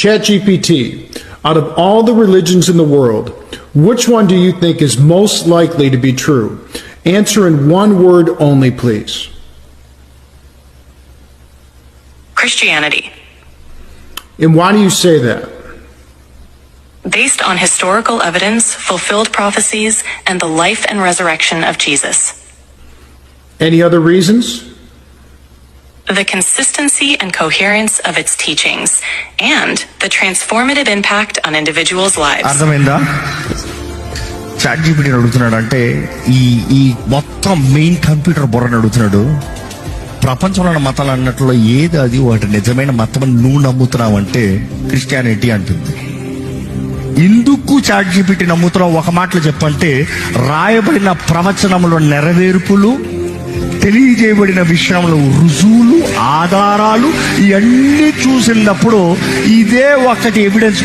ChatGPT, out of all the religions in the world, which one do you think is most likely to be true? Answer in one word only, please. Christianity. And why do you say that? Based on historical evidence, fulfilled prophecies, and the life and resurrection of Jesus. Any other reasons? The consistency and coherence of its teachings, and the transformative impact on individuals' lives. అర్థమైందా? Chat జీపీటీని అడుగుతున్నాడు అంటే ఈ మొత్తం main computer బుర్రని అడుగుతున్నాడు. ప్రపంచంలో ఉన్న మతాలు అన్నట్లో ఏది అది వాటి నిజమైన మతం అని నువ్వు నమ్ముతున్నావు అంటే క్రిస్టియానిటీ అంటుంది. ఎందుకు చాట్ జీపీటీ నమ్ముతున్నావు ఒక మాటలో చెప్పంటే, రాయబడిన ప్రవచనములో నెరవేర్పులు, తెలియజేయబడిన విషయంలో రుజువులు, ఆధారాలు ఇవన్నీ చూసినప్పుడు ఇదే ఒకటి ఎవిడెన్స్